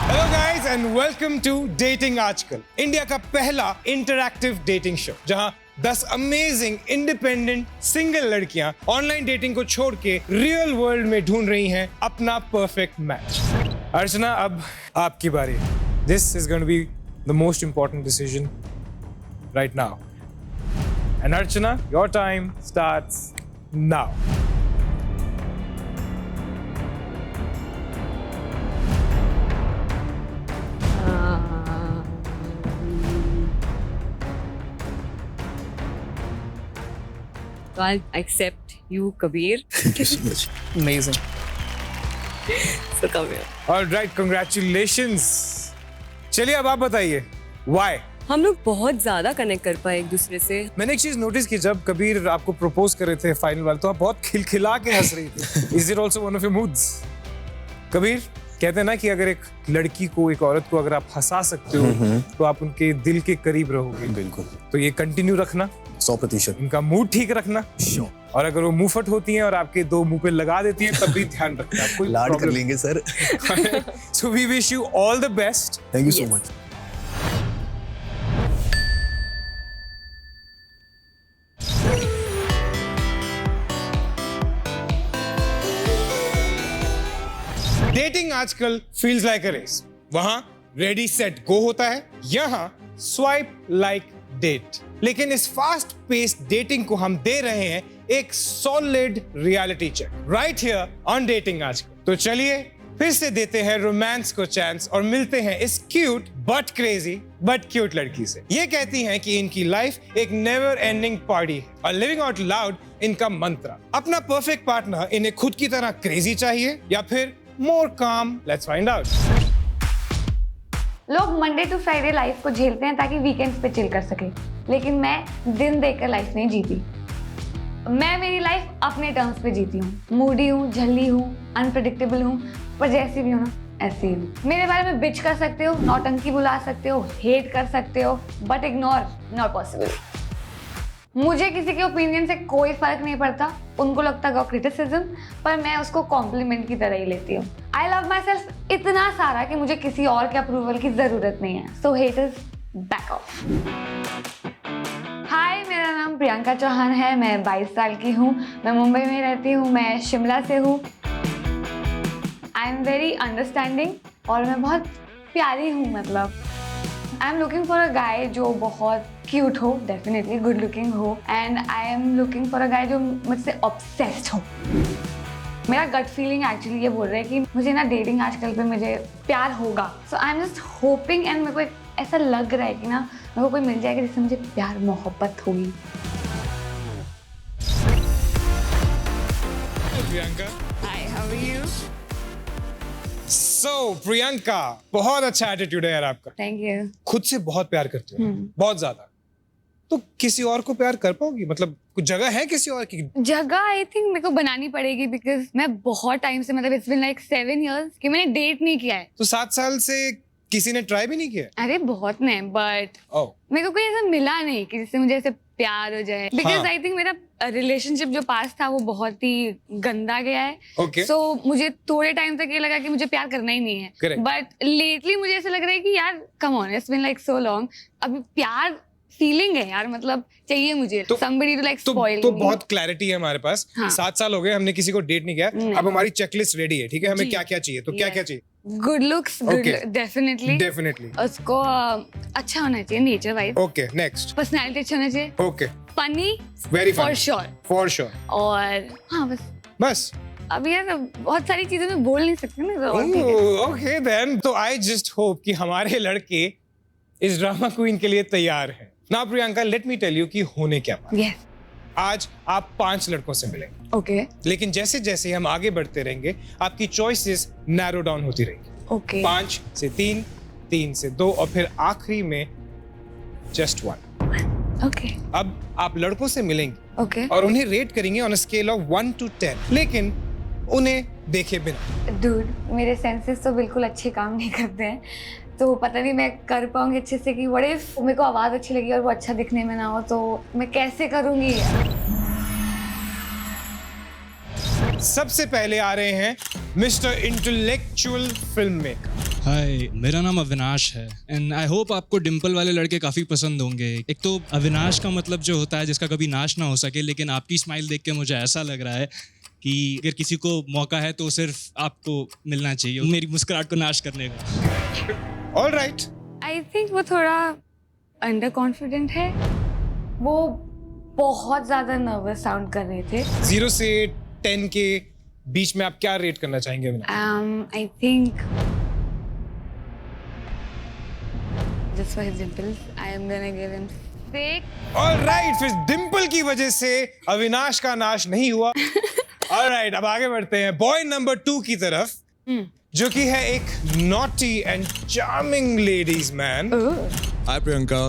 Hello guys and welcome to dating Aajkal, India का पहला interactive dating show जहां 10 amazing independent single लड़कियां online dating को छोड़ के रियल वर्ल्ड में ढूंढ रही हैं अपना परफेक्ट मैच। अर्चना, अब आपकी बारी। This is going to be the most important decision right now. And Archana, your time starts now. So I'll accept you, Kabir. Amazing. So come here. Alright, congratulations. चलिए अब आप बताइए व्हाई। हम लोग बहुत ज्यादा कनेक्ट कर पाए एक दूसरे से। मैंने एक चीज नोटिस की, जब कबीर आपको प्रपोज कर रहे थे फाइनल वाले, तो आप बहुत खिलखिला के हंस रही थी। Is it also one of your moods? Kabir, कहते हैं ना कि अगर एक लड़की को, एक औरत को अगर आप हंसा सकते हो तो आप उनके दिल के करीब रहोगे। बिल्कुल, तो ये कंटिन्यू रखना, 100%। इनका मूड ठीक रखना। और अगर वो मुंह फट होती हैं और आपके दो मुंह पे लगा देती हैं, तब भी ध्यान रखना। कोई लाड कर लेंगे sir. So we wish you all the best. Thank you so Yes. Much. Dating Aajkal feels like a race. वहां रेडी सेट गो होता है, यहां स्वाइप लाइक डेट। लेकिन इस फास्ट पेस्ड डेटिंग को हम दे रहे हैं एक solid reality check right here on dating Aajkal. तो चलिए फिर से देते हैं रोमांस को चांस और मिलते हैं इस cute but crazy but cute लड़की से। ये कहती हैं कि इनकी लाइफ एक नेवर एंडिंग पार्टी है और लिविंग आउट लाउड इनका मंत्र। अपना परफेक्ट पार्टनर इन्हें खुद की तरह क्रेजी चाहिए या फिर मोर काम? Let's find out. लोग मंडे टू फ्राइडे लाइफ को झेलते हैं ताकि वीकेंड्स पे चिल कर सके, लेकिन मैं दिन देखकर लाइफ नहीं जीती। मैं मेरी लाइफ अपने टर्म्स पे जीती हूँ। मूडी हूँ, झल्ली हूँ, अनप्रेडिक्टेबल हूँ, पर जैसी भी हूँ ना ऐसी ही हूँ। मेरे बारे में बिच कर सकते हो, नौटंकी बुला सकते हो, हेट कर सकते हो, बट इग्नोर नॉट पॉसिबल। मुझे किसी के ओपिनियन से कोई फर्क नहीं पड़ता। उनको लगता है क्रिटिसिज्म, पर मैं उसको कॉम्प्लीमेंट की तरह ही लेती हूँ। आई लव माई सेल्फ इतना सारा कि मुझे किसी और के अप्रूवल की जरूरत नहीं है। सो हेटर्स बैक ऑफ। हाय, मेरा नाम प्रियंका चौहान है। मैं 22 साल की हूँ। मैं मुंबई में रहती हूँ। मैं शिमला से हूँ। आई एम वेरी अंडरस्टैंडिंग और मैं बहुत प्यारी हूँ। मतलब I am looking for a guy जो बहुत क्यूट हो, डेफिनेटली गुड लुकिंग हो, and I am looking for a guy जो मुझसे ऑब्सेस्ड हो। मेरा गट फीलिंग एक्चुअली ये बोल रहा है कि मुझे ना डेटिंग आजकल पे मुझे प्यार होगा। So I am just hoping, and मेरे को ऐसा लग रहा है कि ना मेरे को कोई मिल जाएगा जिससे मुझे प्यार मोहब्बत होगी। Priyanka, Hi, how are you? सो प्रियंका, बहुत अच्छा एटीट्यूड है यार आपका। Thank you. खुद से बहुत प्यार करते हो, बहुत ज्यादा। तो किसी और को प्यार कर पाओगी? मतलब कुछ जगह है किसी और की? जगह आई थिंक मेरे को बनानी पड़ेगी, बिकॉज मैं बहुत टाइम से, मतलब इट्स बीन लाइक 7 years कि मैंने डेट नहीं किया है। तो 7 साल से किसी ने ट्राई भी नहीं किया? अरे बहुत ने, बट ओह, मेरे को कोई ऐसा मिला नहीं कि जिससे मुझे ऐसे प्यार हो जाए। बिकॉज आई थिंक मेरा रिलेशनशिप जो पास था वो बहुत ही गंदा गया है। Okay. सो मुझे थोड़े टाइम तक ये लगा कि मुझे प्यार करना ही नहीं है। Correct. बट लेटली मुझे ऐसा लग रहा है कि यार come on, it's been like so long. अभी प्यार फीलिंग है यार, मतलब चाहिए मुझे somebody to like spoil तो me. बहुत क्लैरिटी है हमारे पास। हाँ। 7 साल हो गए, हमने किसी को डेट नहीं किया। नहीं। अब हमारी चेकलिस्ट रेडी है, ठीक है? हमें जी। क्या क्या चाहिए? तो क्या क्या चाहिए? Good looks, good Okay. Definitely. Definitely. उसको अच्छा होना चाहिए, nature wise, okay, next. Personality अच्छा होना चाहिए, okay, funny very for sure, for sure. और हाँ बस। बस। अब यार बहुत सारी चीजें मैं बोल नहीं सकती ना, तो और ठीक है। ओके देन, तो आई जस्ट होप कि हमारे लड़के इस ड्रामा क्वीन के लिए तैयार हैं। Now Priyanka, let me tell you कि होने क्या वाला है। Yes. आज आप 5 लड़कों से मिलेंगे, Okay. लेकिन जैसे जैसे हम आगे बढ़ते रहेंगे आपकी चॉइसेस नैरो डाउन होती रहेंगी। Okay. 5 से 3, 3 से 2 और फिर आखिरी में जस्ट 1। Okay. अब आप लड़कों से मिलेंगे Okay. और उन्हें रेट करेंगे on a scale of 1 to 10, लेकिन उन्हें देखे बिना। Dude, मेरे सेंसेस तो बिल्कुल अच्छे काम नहीं करते हैं, तो पता नहीं मैं कर पाऊंगी अच्छे से कि व्हाट इफ मेरे को आवाज अच्छी लगी और वो अच्छा दिखने में ना हो, तो मैं कैसे करूंगी। सबसे पहले आ रहे हैं मिस्टर इंटेलेक्चुअल फिल्म मेकर। हाय, मेरा नाम अविनाश है एंड आई होप आपको डिम्पल वाले लड़के काफ़ी पसंद होंगे। एक तो अविनाश का मतलब जो होता है जिसका कभी नाश ना हो सके, लेकिन आपकी स्माइल देख के मुझे ऐसा लग रहा है कि अगर किसी को मौका है तो सिर्फ आपको मिलना चाहिए मेरी मुस्कुराहट को नाश करने का। ऑल राइट, आई थिंक वो थोड़ा अंडर कॉन्फिडेंट है। वो बहुत ज्यादा नर्वस साउंड कर रहे थे। 0 से 10 के बीच में आप क्या रेट करना चाहेंगे Avinash? I think just for his dimples, I am gonna give him 6. All right, फिर डिम्पल की वजह से अविनाश का नाश नहीं हुआ। ऑल राइट, अब आगे बढ़ते हैं बॉय नंबर 2 की तरफ, जो कि है एक naughty and charming ladies man. Hi Priyanka,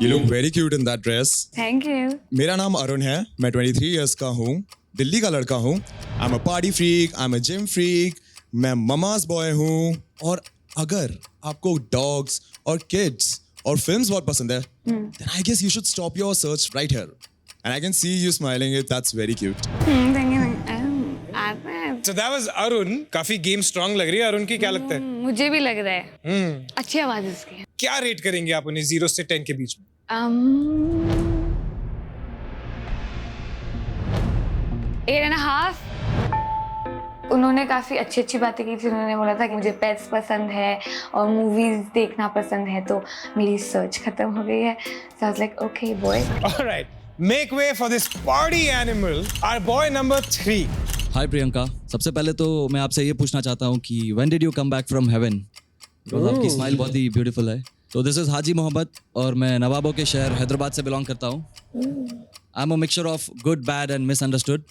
you look very cute in that dress. Thank you. मेरा नाम अरुण है, मैं 23 इयर्स का हूँ, दिल्ली का लड़का हूँ। आई am a party freak, I am a gym freak, मैं ममास बॉय हूँ। और अगर आपको डॉग्स और किड्स और फिल्म्स बहुत पसंद है, then I guess you should stop your search right here. And I can see you smiling it. That's very cute. Thank you. So that was Arun. काफी गेम स्ट्रांग लग रही है अरुण की, क्या लगता है? मुझे भी लग रहा है। अच्छी आवाज है इसकी। क्या रेट करेंगे आप उन्हें 0 से 10 के बीच में? 8.5। उन्होंने काफी अच्छी अच्छी बातें की थी। उन्होंने बोला था कि मुझे पेट्स पसंद है और मूवीज देखना पसंद है, तो मेरी सर्च खत्म हो गई है। So I was like, okay boy. All right, make way for this party animal, our boy number 3. हाय प्रियंका, सबसे पहले तो मैं आपसे ये पूछना चाहता हूँ कि when did you come back from heaven? आपकी स्माइल बहुत ही ब्यूटीफुल है। तो दिस इज हाजी मोहम्मद और मैं नवाबों के शहर हैदराबाद से बिलोंग करता हूँ। आई am a mixture of good, bad and misunderstood.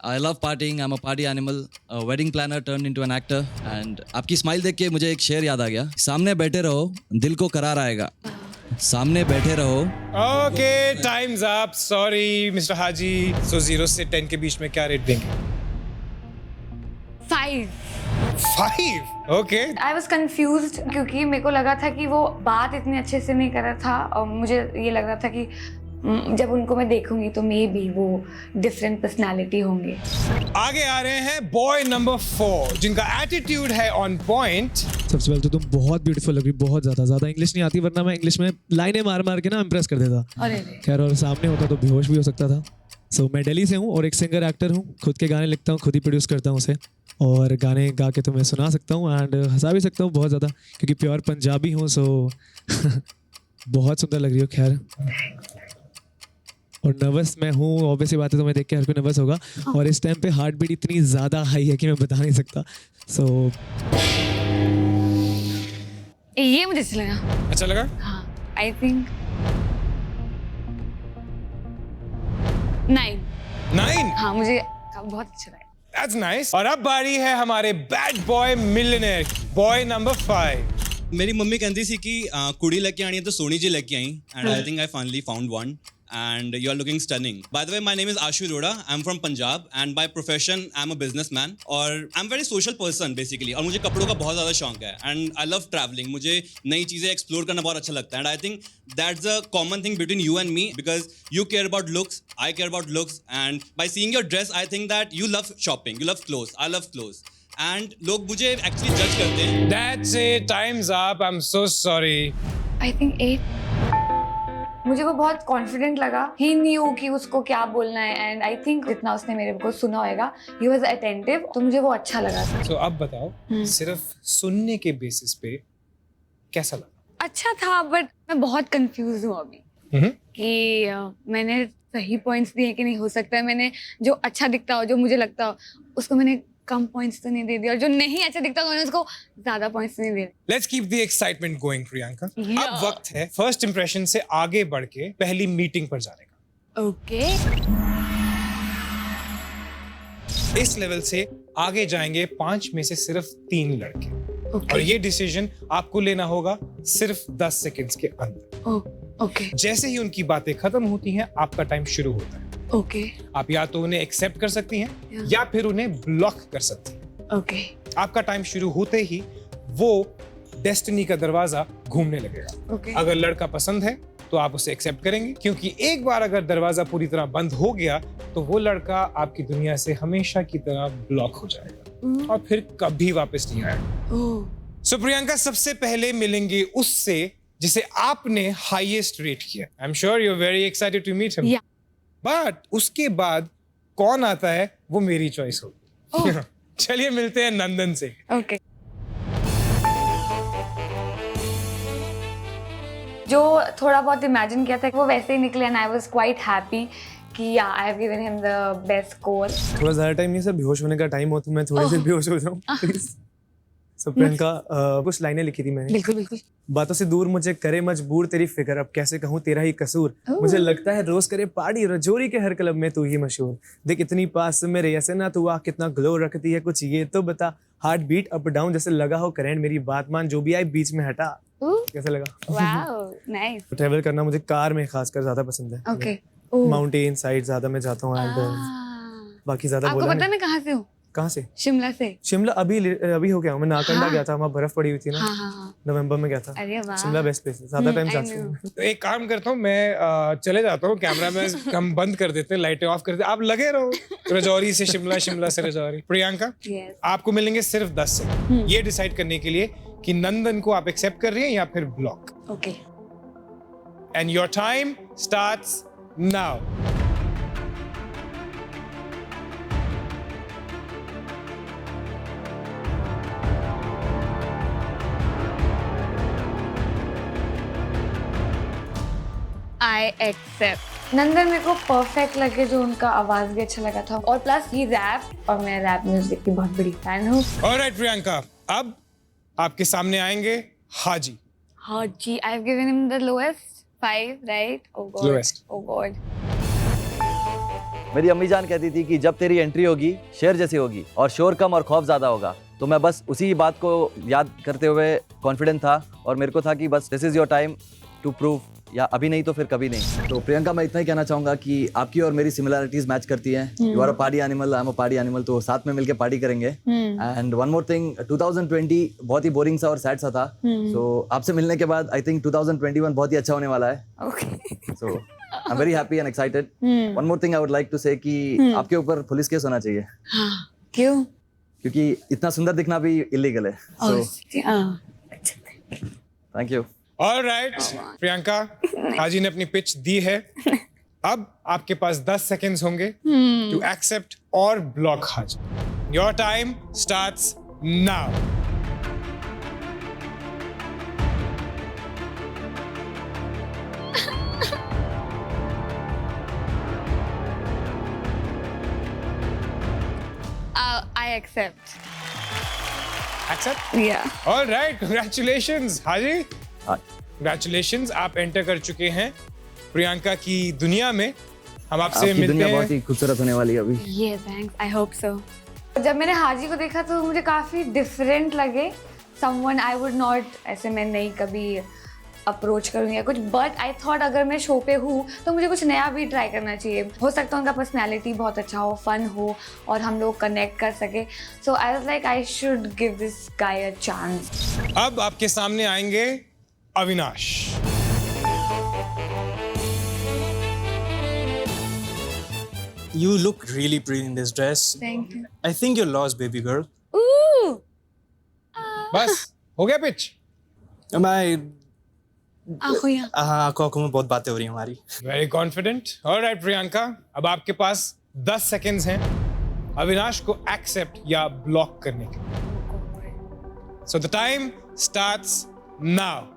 I love partying, I'm a party animal, a wedding planner turned into an actor and आपकी स्माइल देख के मुझे एक शेर याद आ गया, सामने बैठे रहो दिल को करार आएगा, सामने बैठे रहो। Okay, time's up. Sorry, Mr. Haji. So 0 से 10 के बीच में क्या रेट देंगे? 5। 5? Okay. I was confused क्योंकि मेरे को लगा था कि वो बात इतने अच्छे से नहीं कर रहा था और मुझे ये लग रहा था कि जब उनको मैं देखूंगी तो मे बी वो डिफरेंट पर्सनालिटी होंगे। आगे आ रहे हैं बॉय नंबर 4, जिनका एटीट्यूड है ऑन पॉइंट। सबसे पहले तो तुम बहुत ब्यूटीफुल लग रही, बहुत ज़्यादा इंग्लिश नहीं आती, वरना मैं इंग्लिश में लाइनें मार मार के ना इम्प्रेस कर देता। अरे खैर, और सामने होता तो बेहोश भी हो सकता था। सो मैं दिल्ली से हूँ और एक सिंगर एक्टर हूँ, खुद के गाने लिखता हूँ, खुद ही प्रोड्यूस करता हूँ उसे, और गाने गा के तुम्हें सुना सकता हूँ एंड हंसा भी सकता हूँ बहुत ज़्यादा, क्योंकि प्योर पंजाबी हूँ। सो बहुत सुंदर लग रही हो। खैर, और नर्वस मैं हूँ, ऑब्वियसली बात है, तो मैं देख के हर कोई नर्वस होगा। और इस टाइम पे हार्ट बीट इतनी ज़्यादा हाई है कि मैं बता नहीं सकता। सो ये मुझे अच्छा लगा। अच्छा लगा? हाँ, आई थिंक 9। 9? हाँ, मुझे बहुत अच्छा लगा। That's nice. और अब बारी है हमारे bad boy millionaire, boy number 5। मेरी मम्मी कहती सी कि कुड़ी लेके आनी है तो सोनी जी लेके आई, and I think I finally found one and you are looking stunning. By the way, my name is Ashu Arora. I'm from Punjab and by profession I'm a businessman और I'm very social person basically, और मुझे कपड़ों का बहुत ज़्यादा शौक है and I love traveling. मुझे नई चीज़ें एक्सप्लोर करना बहुत अच्छा लगता है and I think that's the common thing between you and me because you care about looks, I care about looks, and by seeing your dress I think that you love shopping, you love clothes, I love clothes. And लोग मुझे actually judge करते हैं। That's it. Time's up. I'm so sorry. I think 8। मुझे वो बहुत confident लगा। ही new कि उसको क्या बोलना है एंड आई थिंक जितना उसने मेरे को सुना होगा, ही वाज अटेंटिव, तो मुझे वो अच्छा लगा। So अब बताओ, सिर्फ सुनने के बेसिस पे कैसा लगा? अच्छा था, बट मैं बहुत कंफ्यूज हूँ अभी कि मैंने सही पॉइंट्स दिए कि नहीं। हो सकता है मैंने जो अच्छा दिखता हो, जो मुझे लगता हो, उसको मैंने कम पॉइंट्स तो नहीं दे दिया, और जो नहीं अच्छा दिखता हो मैंने उसको ज्यादा पॉइंट्स नहीं दे दिए। Let's keep the excitement going, Priyanka. Yeah. अब वक्त है फर्स्ट इंप्रेशन से आगे बढ़ के पहली मीटिंग पर जाने का। ओके। इस लेवल से आगे जाएंगे 5 में से सिर्फ 3 लड़के, ओके। और ये डिसीजन आपको लेना होगा सिर्फ 10 सेकंड्स के अंदर। ओके। जैसे ही उनकी बातें खत्म होती हैं, आपका टाइम शुरू होता है। ओके। आप या तो उन्हें एक्सेप्ट कर सकती हैं या फिर उन्हें ब्लॉक कर सकती हैं। ओके। आपका टाइम शुरू होते ही वो डेस्टिनी का दरवाजा घूमने लगेगा। ओके। अगर लड़का पसंद है तो आप उसे एक्सेप्ट करेंगे, क्योंकि एक बार अगर दरवाजा पूरी तरह बंद हो गया तो वो लड़का आपकी दुनिया से हमेशा की तरह ब्लॉक हो जाएगा और फिर कभी वापस नहीं आएगा। सो प्रियंका सबसे पहले मिलेंगे उससे जिसे आपने हाईएस्ट रेट किया। I am sure you are very excited to meet him. Yeah. But उसके बाद कौन आता है वो मेरी चॉइस होगी। चलिए मिलते हैं नंदन से। ओके। जो थोड़ा बहुत इमेजिन किया था वो वैसे ही निकले and I was quite happy कि I have given him the best score. थोड़ा ज़्यादा टाइम नहीं सर, बेहोश होने का टाइम हो तो मैं थोड़ी सी बेहोश हो जाऊँ प्लीज। सो प्रियंका, कुछ लाइनें लिखी थी मैंने। बिल्कुल बिल्कुल। बातों से दूर मुझे करे मजबूर तेरी फिक्र, अब कैसे कहूँ तेरा ही कसूर। मुझे लगता है रोज करे पार्टी, रजौरी के हर क्लब में तू ही मशहूर। देख इतनी पास मेरे ऐसे ना तू आ, कितना ग्लो रखती है कुछ ये तो बता। हार्ट बीट अप डाउन जैसे लगा हो करंट, मेरी बात मान जो भी आए बीच में हटा। कैसा लगा? Wow nice. ट्रैवल करना मुझे कार में खासकर ज्यादा पसंद है। ओके। माउंटेन साइड ज्यादा मैं जाता हूँ एंड बाकी ज्यादा आपको बोला पता है नहीं। मैं कहाँ से हूँ? कहाँ से? शिमला से। शिमला अभी हो गया हूँ मैं। नाकंडा हाँ। गया था, वहाँ बर्फ पड़ी हुई थी ना, हाँ हाँ हाँ। नवंबर में गया था। अरे वाह। शिमला बेस्ट प्लेस है, ज्यादा टाइम I जा know. सकता हूँ। तो एक काम करता हूँ मैं, चले जाता हूँ, कैमरा में हम बंद कर देते हैं, लाइटें ऑफ कर देते हैं, आप लगे रहो रजौरी से शिमला, शिमला से रजौरी। प्रियंका, Yes. आपको मिलेंगे सिर्फ 10 सेकंड ये डिसाइड करने के लिए कि नंदन को आप एक्सेप्ट कर रही हैं या फिर block. Okay. And your time starts now. I accept. Nandan मेरे को परफेक्ट लगे, जो उनका आवाज भी अच्छा लगा था और प्लस ही रैप, और मैं रैप म्यूजिक की बहुत बड़ी फैन हूँ। ऑलराइट प्रियंका, अब आपके सामने आएंगे हाजी। हाँ जी, I have given him the lowest 5, right? Oh god. Lowest. Oh god. मेरी अम्मी जान कहती थी कि जब तेरी एंट्री होगी शेर जैसी होगी और शोर कम और खौफ ज्यादा होगा। तो मैं बस उसी बात को याद करते हुए कॉन्फिडेंट था और मेरे को था कि बस this is your time to prove, या अभी नहीं तो फिर कभी नहीं। तो प्रियंका, मैं इतना ही कहना चाहूंगा कि आपकी और मेरी सिमिलरिटीज मैच करती हैं। You are a party animal, I am a party animal, तो साथ में मिलके पार्टी करेंगे। एंड वन मोर थिंग, 2020 बहुत ही बोरिंग सा और सैड सा था। सो आपसे मिलने के बाद आई थिंक 2021 बहुत ही अच्छा होने वाला है। Okay. So I am very happy and excited. One more thing I would like to say कि आपके ऊपर पुलिस केस होना चाहिए। हाँ, क्यों? क्योंकि इतना सुंदर दिखना भी इलीगल है। So thank you. Alright Priyanka, Haji ने अपनी पिच दी है। अब आपके पास 10 सेकंड्स होंगे टू एक्सेप्ट और block Haji. Your time starts now. I accept. Accept? Yeah. Alright, congratulations Haji. हाँ। कांग्रेचुलेशंस, आप एंटर कर चुके हैं प्रियंका की दुनिया में। हम आपसे आपकी मिलते दुनिया हैं। बहुत ही खूबसूरत होने वाली है अभी। ये थैंक्स, आई होप सो। जब मैंने हाजी को देखा तो मुझे काफी डिफरेंट लगे। समवन आई वुड नॉट, ऐसे मैं नहीं कभी अप्रोच करूँगी या कुछ, बट आई थॉट अगर मैं शो पे हूँ तो मुझे कुछ नया भी ट्राई करना चाहिए। हो सकता है उनका पर्सनैलिटी बहुत अच्छा हो, फन हो और हम लोग कनेक्ट कर सके। So I was like I should give this guy a chance. अब आपके सामने आएंगे Avinash. You look really pretty in this dress. Thank you. I think you're lost, baby girl. बस हो गया पिच। मैं आँखों आंखों में बहुत बातें हो रही हैं हमारी। Very confident. ऑलराइट प्रियंका, अब आपके पास 10 सेकंड्स हैं अविनाश को एक्सेप्ट या ब्लॉक करने के लिए। So the time starts now.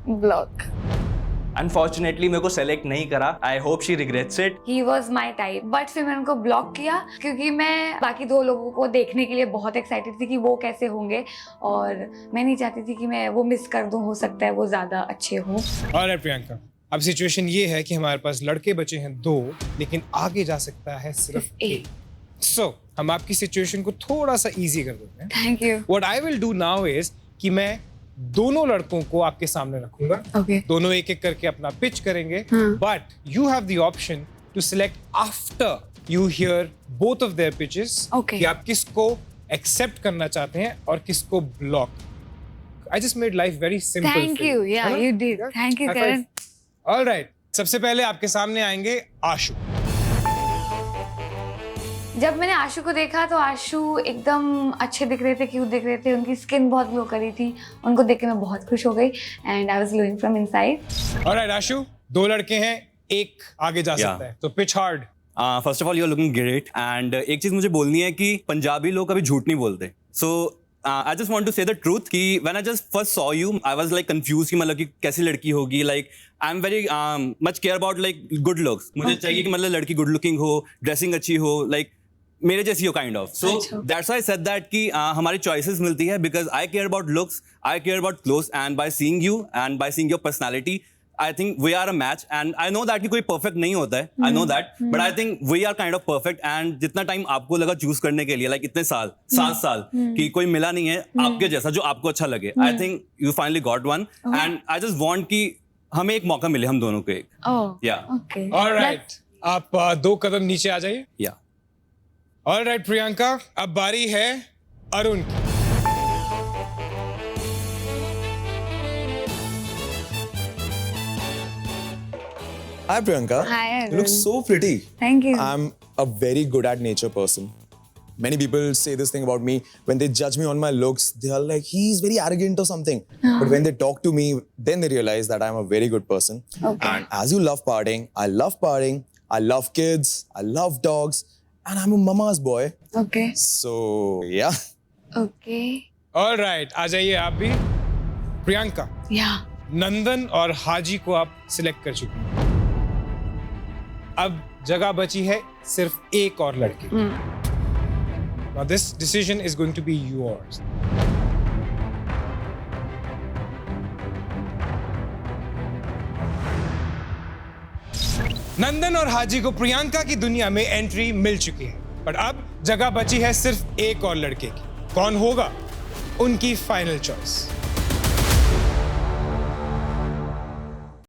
Block. Unfortunately मेरे को सेलेक्ट नहीं करा। I hope she regrets it. He was my type, but फिर मैंने उनको ब्लॉक किया क्योंकि मैं बाकी 2 लोगों को देखने के लिए बहुत एक्साइटेड थी कि वो कैसे होंगे, और मैं नहीं चाहती थी कि मैं वो मिस कर दूं। हो सकता है वो ज्यादा अच्छे हो। ऑलराइट प्रियंका, अब सिचुएशन ये है कि हमारे पास लड़के बचे हैं 2, लेकिन आगे जा सकता है सिर्फ एक। सो हम आपकी सिचुएशन को थोड़ा सा इजी कर देते हैं। Thank you. What I will do now is कि मैं दोनों लड़कों को आपके सामने रखूंगा। ओके। दोनों एक एक करके अपना पिच करेंगे, but you have the option to select after you hear both of their pitches Okay. कि आप किसको एक्सेप्ट करना चाहते हैं और किसको block. I just made life very simple. Thank for you. Yeah, है ना? you did. Yeah? Thank you, High five. Karan. All right. सबसे पहले आपके सामने आएंगे आशु. जब मैंने आशु को देखा तो आशु एकदम अच्छे दिख रहे थे, क्यूट दिख रहे थे, उनकी स्किन बहुत ग्लो कर रही थी, उनको देख के मैं बहुत खुश हो गई and I was glowing from inside. All right, Ashu, 2 लड़के हैं, एक आगे जा सकता है, तो pitch hard. First of all you are looking great and एक चीज मुझे बोलनी है कि पंजाबी लोग कभी झूठ नहीं बोलते. सो आई जस्ट वांट टू से द ट्रूथ कि when I just first saw you I was like confuse कि मतलब कि कैसी लड़की होगी. Like I am very much care about like good looks. मुझे चाहिए कि मतलब लड़की गुड लुकिंग हो, ड्रेसिंग अच्छी हो, लाइक मेरे जैसी हो kind of. So that's why I said that कि हमारी चॉइसेस मिलती है because I care about looks, I care about clothes and by seeing you and by seeing your personality I think we are a match and I know that कि कोई perfect नहीं होता है. I know that, but I think we are kind of perfect and जितना time आपको लगा choose करने के लिए, like इतने साल, 7 साल कि कोई मिला नहीं है आपके जैसा जो आपको अच्छा लगे. I think you finally got one and I just want कि हमें एक मौका मिले हम दोनों को एक. Oh. Yeah. Okay. All right. आप 2 कदम नीचे आ जाइए. Yeah. All right, प्रियंका, अब बारी है अरुण की. Hi Priyanka. Hi, You look Arun. so pretty. Thank you. I'm a very good at nature person. Many people say this thing about me when they judge me on my looks. They are like, he's very arrogant or something. But when they talk to me, then they realize that I'm a very good person. Okay. And as you love partying, I love partying. I love kids. I love dogs. And I'm a mama's boy. Okay. So, yeah. Okay. All right, आ जाइए आप भी. Priyanka, Yeah. नंदन और हाजी को आप select कर चुके हैं. अब जगह बची है सिर्फ एक और लड़के. Now this decision is going to be yours. नंदन और हाजी को प्रियंका की दुनिया में एंट्री मिल चुकी है, पर अब जगह बची है सिर्फ एक और लड़के की. कौन होगा उनकी फाइनल चॉइस?